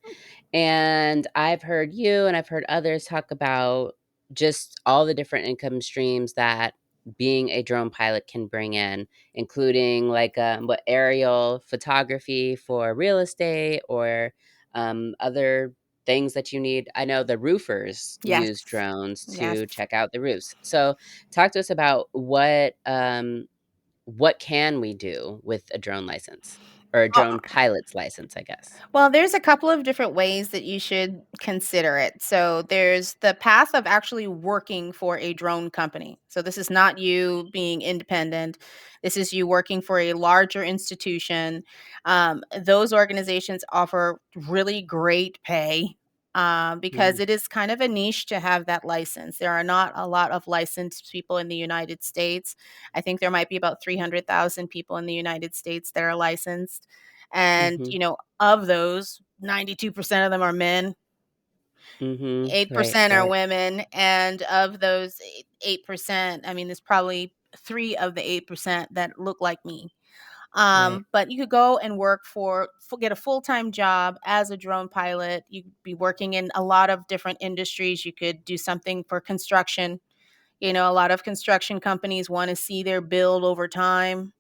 and I've heard you and I've heard others talk about just all the different income streams that being a drone pilot can bring in, including like what aerial photography for real estate or other things that you need. I know the roofers
Yes.
use drones
Yes.
to check out the roofs. So talk to us about what can we do with a drone license or a drone pilot's license, I guess?
Well, there's a couple of different ways that you should consider it. So there's the path of actually working for a drone company. So this is not you being independent. This is you working for a larger institution. Those organizations offer really great pay. Because
Mm,
it is kind of a niche to have that license. There are not a lot of licensed people in the United States. I think there might be about 300,000 people in the United States that are licensed. And,
mhm,
of those, 92% of them are men,
mhm. Right,
8% are
right,
women. And of those 8%, I mean, there's probably three of the 8% that look like me.
right.
But you could go and work get a full time job as a drone pilot. You could be working in a lot of different industries. You could do something for construction. A lot of construction companies want to see their build over time.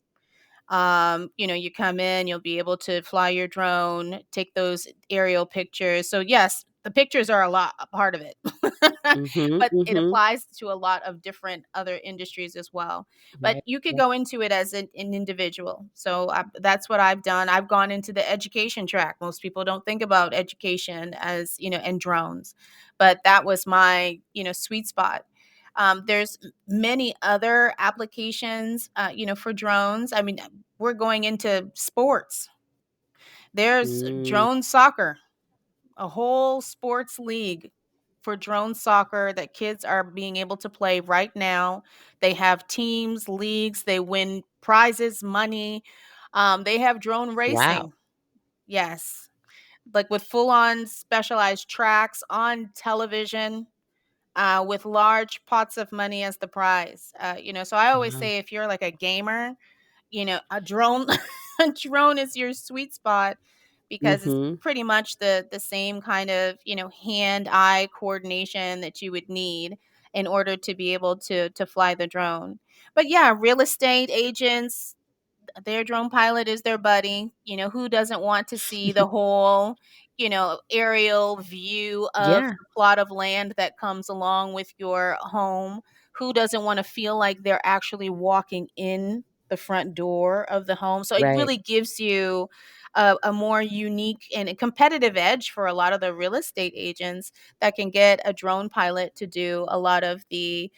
You come in, you'll be able to fly your drone, take those aerial pictures. So yes, the pictures are a part of it.
Mhm,
But it
mhm.
applies to a lot of different other industries as well. But
Right,
you could
right.
go into it as an individual. So that's what I've done. I've gone into the education track. Most people don't think about education as, and drones, but that was my, sweet spot. There's many other applications, for drones. I mean, we're going into sports. There's
Mm,
drone soccer, a whole sports league for drone soccer that kids are being able to play right now. They have teams, leagues, they win prizes, money. They have drone
wow.
racing. Yes. Like with full on specialized tracks on television, with large pots of money as the prize. So I always
Wow.
say if you're like a gamer, a drone a drone is your sweet spot because it's
Mhm.
pretty much the same kind of, hand-eye coordination that you would need in order to be able to fly the drone. But yeah, real estate agents, their drone pilot is their buddy. Who doesn't want to see the whole, aerial view of
Yeah.
the plot of land that comes along with your home? Who doesn't want to feel like they're actually walking in the front door of the home? So it
Right.
really gives you a more unique and a competitive edge for a lot of the real estate agents that can get a drone pilot to do a lot of the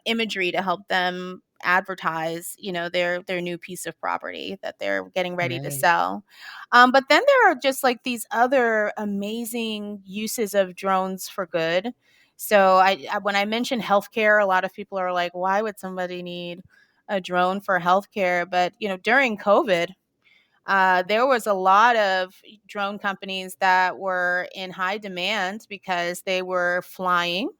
imagery to help them advertise, their new piece of property that they're getting ready to
Right.
sell. But then there are just like these other amazing uses of drones for good. So when I mention healthcare, a lot of people are like, why would somebody need a drone for healthcare? But during COVID, there was a lot of drone companies that were in high demand because they were flying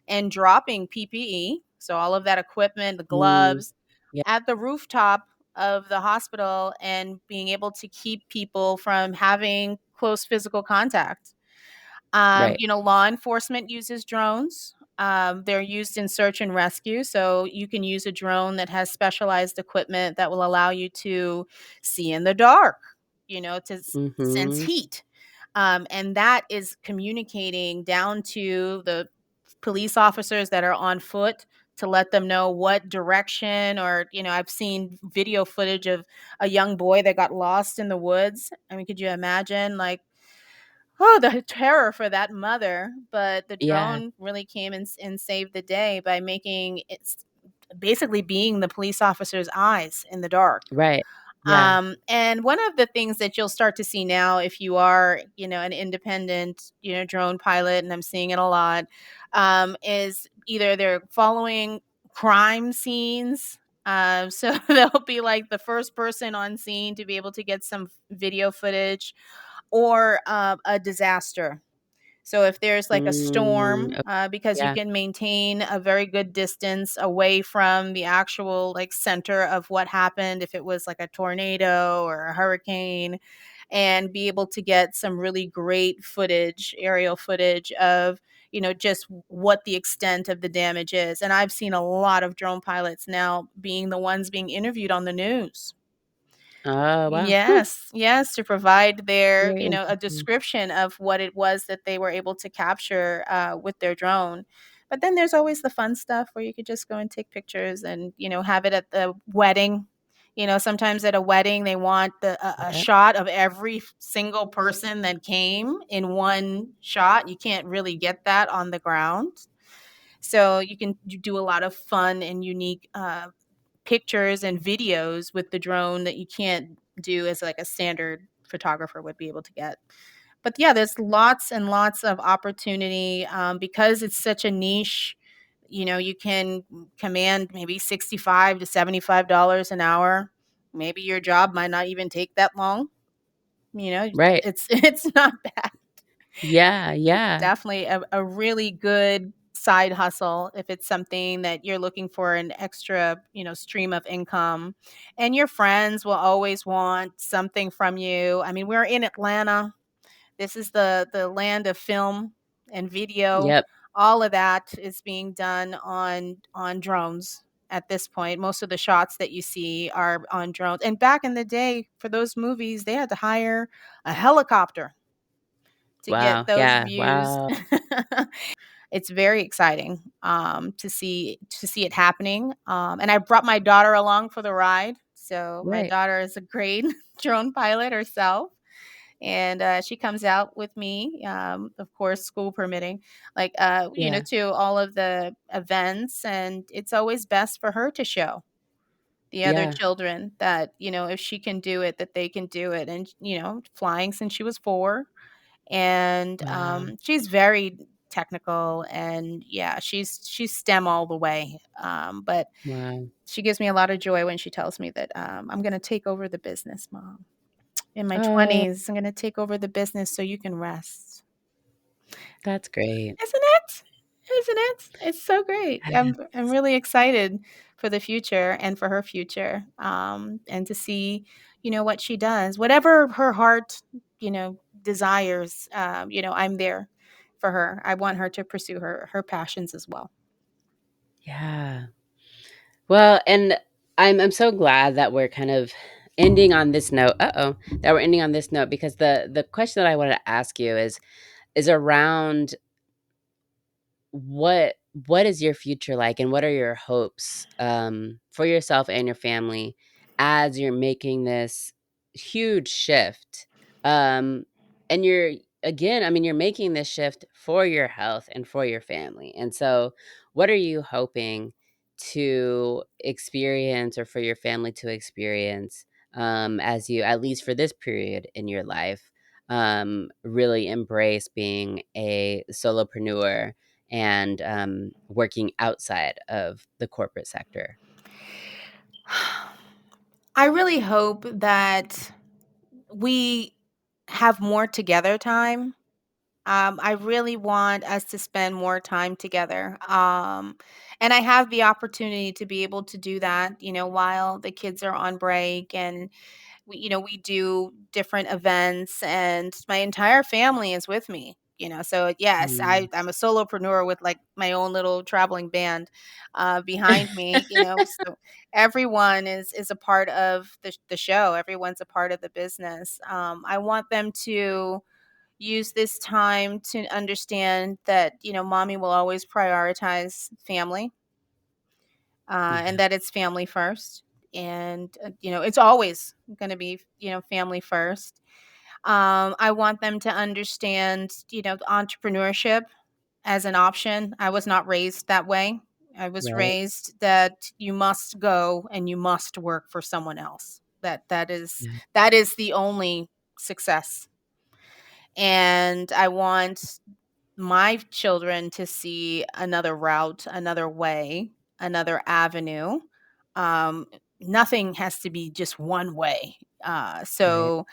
and dropping PPE, so all of that equipment, the
Mm.
gloves,
Yeah.
at the rooftop of the hospital and being able to keep people from having close physical contact.
Right.
Law enforcement uses drones. They're used in search and rescue. So you can use a drone that has specialized equipment that will allow you to see in the dark, to sense
Mhm.
heat. And that is communicating down to the police officers that are on foot to let them know what direction, or I've seen video footage of a young boy that got lost in the woods. I mean, could you imagine, like, oh, the terror for that mother? But the
Yeah.
drone really came and saved the day by making it basically being the police officer's eyes in the dark.
Right. Yeah.
And one of the things that you'll start to see now, if you are, an independent, drone pilot, and I'm seeing it a lot, is either they're following crime scenes. So they'll be like the first person on scene to be able to get some video footage, or a disaster. So if there's like a
Mm.
storm, because you
Yeah.
can maintain a very good distance away from the actual like center of what happened, if it was like a tornado or a hurricane, and be able to get some really great footage, aerial footage of, just what the extent of the damage is. And I've seen a lot of drone pilots now being the ones being interviewed on the news.
Oh, wow.
Yes, yes, to provide their,
Very
a
interesting.
description of what it was that they were able to capture with their drone. But then there's always the fun stuff where you could just go and take pictures and, have it at the wedding. Sometimes at a wedding they want a
Yep.
shot of every single person that came in one shot. You can't really get that on the ground. So you do a lot of fun and unique pictures and videos with the drone that you can't do as like a standard photographer would be able to get. But yeah, there's lots and lots of opportunity, because it's such a niche. You can command maybe 65 to $75 an hour. Maybe your job might not even take that long.
Right.
It's not bad.
Yeah,
It's
yeah.
definitely a really good side hustle if it's something that you're looking for an extra, stream of income. And your friends will always want something from you. I mean, we're in Atlanta. This is the land of film and video.
Yep.
All of that is being done on drones at this point. Most of the shots that you see are on drones. And back in the day, for those movies, they had to hire a helicopter to get
Wow.
those
Yeah.
views.
Wow.
It's very exciting, to see it happening, and I brought my daughter along for the ride. So my
Right.
daughter is a great drone pilot herself, and she comes out with me, of course, school permitting, like,
Yeah.
to all of the events, and it's always best for her to show the other
Yeah.
children that, if she can do it, that they can do it. And flying since she was 4, and
Wow.
she's very technical, and yeah, she's STEM all the way. But
Wow.
she gives me a lot of joy when she tells me that, I'm going to take over the business, mom. In my
Oh,
20s, I'm going to take over the business so you can rest.
that's great.
Isn't it? Isn't it? It's so great. I'm really excited for the future and for her future, and to see, what she does. Whatever her heart, desires, I'm there for her. I want her to pursue her passions as well.
Yeah. Well, and I'm so glad that we're kind of ending on this note. Uh-oh, that we're ending on this note because the question that I wanted to ask you is around what what is your future like and what are your hopes for yourself and your family as you're making this huge shift um and you're again, I mean, you're making this shift for your health and for your family, and so what are you hoping to experience or for your family to experience as you, at least for this period in your life, really embrace being a solopreneur and, working outside of the corporate sector?
I really hope that we have more together time. I really want us to spend more time together. And I have the opportunity to be able to do that, while the kids are on break, and we do different events, and my entire family is with me. So yes,
Mm,
I'm a solopreneur with like my own little traveling band behind me. So everyone is a part of the show. Everyone's a part of the business. I want them to use this time to understand that mommy will always prioritize family, and
yeah,
that it's family first, and it's always going to be family first. I want them to understand entrepreneurship as an option. I was not raised that way. I was
right,
raised that you must go and you must work for someone else.
yeah,
That is the only success. And I want my children to see another route, another way, another avenue. Um, Nothing has to be just one way.
right,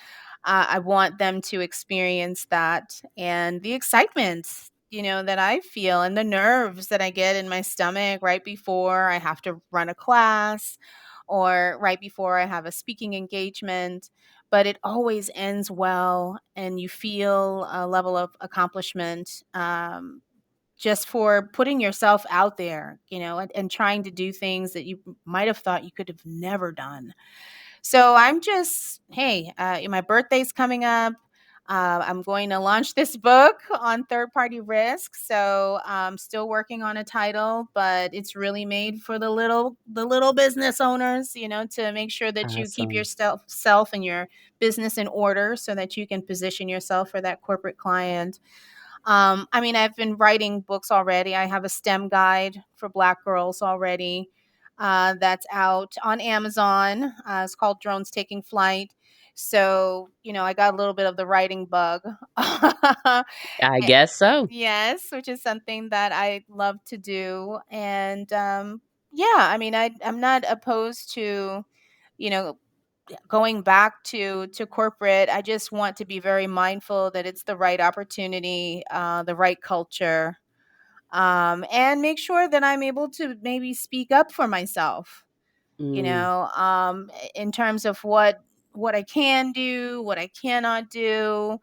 I want them to experience that, and the excitement, that I feel, and the nerves that I get in my stomach right before I have to run a class, or right before I have a speaking engagement. But it always ends well, and you feel a level of accomplishment, just for putting yourself out there, and trying to do things that you might have thought you could have never done. So I'm just, hey, my birthday's coming up. I'm going to launch this book on third party risk. So I'm still working on a title, but it's really made for the little business owners, to make sure that you keep
awesome.
yourself self and your business in order so that you can position yourself for that corporate client. I mean, I've been writing books already. I have a STEM guide for Black girls already, that's out on Amazon. It's called Drones Taking Flight. So, I got a little bit of the writing bug.
I
Eh,
guess so.
yes, which is something that I love to do. And yeah, I mean, I'm not opposed to, you know, going back to corporate. I just want to be very mindful that it's the right opportunity, the right culture, and make sure that I'm able to maybe speak up for myself.
Mm,
In terms of what I can do, what I cannot do.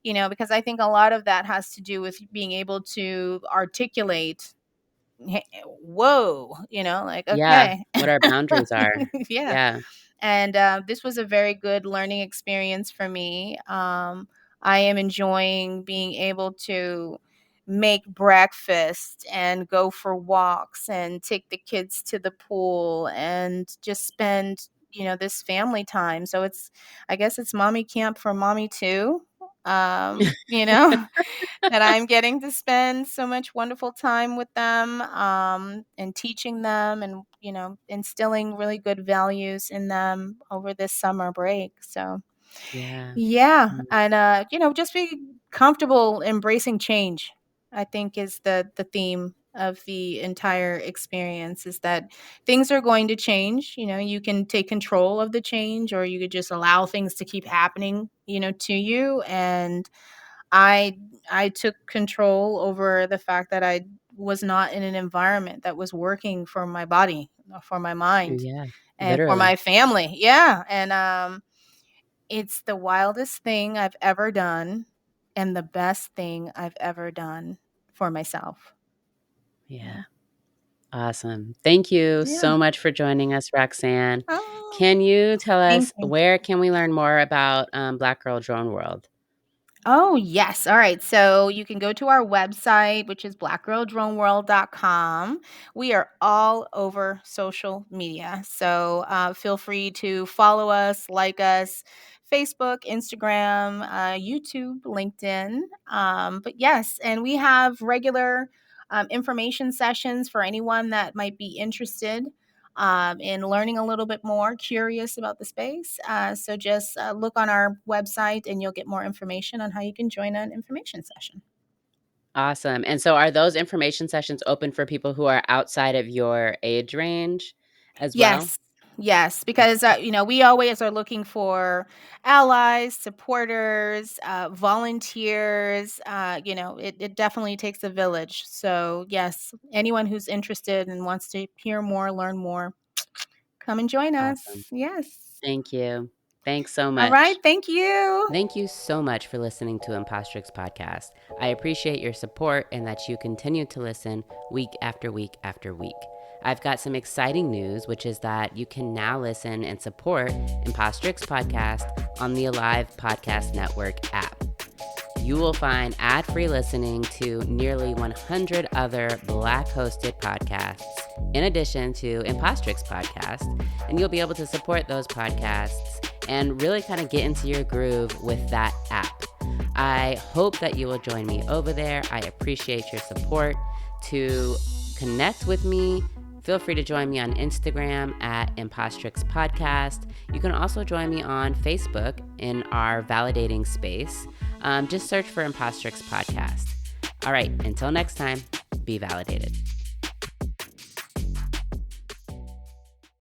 Because I think a lot of that has to do with being able to articulate. Whoa, like
yeah,
okay,
what our boundaries are.
yeah.
Yeah,
And this was a very good learning experience for me. I am enjoying being able to make breakfast and go for walks and take the kids to the pool and just spend, this family time. So I guess it's mommy camp for mommy too. That I'm getting to spend so much wonderful time with them, and teaching them, and, instilling really good values in them over this summer break. So,
yeah,
yeah.
mm,
And, just be comfortable embracing change, I think is the theme of the entire experience, is that things are going to change. You can take control of the change, or you could just allow things to keep happening, to you. And I I took control over the fact that I was not in an environment that was working for my body, for my mind,
Yeah,
and for
literally.
my family. Yeah, and it's the wildest thing I've ever done and the best thing I've ever done for myself.
Yeah.
Yeah.
Awesome. Thank you
Yeah.
so much for joining us, Roxanne.
Oh,
Can you tell
thank
us
you.
where can we learn more about Black Girl Drone World?
Oh, yes. All right. So you can go to our website, which is blackgirldroneworld.com. We are all over social media. So feel free to follow us, like us, Facebook, Instagram, YouTube, LinkedIn. But yes, and we have regular information sessions for anyone that might be interested in learning a little bit more, curious about the space. So just look on our website and you'll get more information on how you can join an information session.
Awesome. And so are those information sessions open for people who are outside of your age range as well?
Yes. Yes, because we always are looking for allies, supporters, volunteers. It definitely takes a village. So yes, anyone who's interested and wants to hear more, learn more, come and join
Awesome.
us. Yes.
Thank you. Thanks so
All right.
much.
Thank you.
Thank you so much for listening to Impostrix Podcast. I appreciate your support and that you continue to listen week after week after week. I've got some exciting news, which is that you can now listen and support Impostrix Podcast on the Alive Podcast Network app. You will find ad-free listening to nearly 100 other Black-hosted podcasts, in addition to Impostrix Podcast, and you'll be able to support those podcasts and really kind of get into your groove with that app. I hope that you will join me over there. I appreciate your support. To connect with me, feel free to join me on Instagram at Impostrix Podcast. You can also join me on Facebook in our validating space. Just search for Impostrix Podcast. All right, until next time, be validated.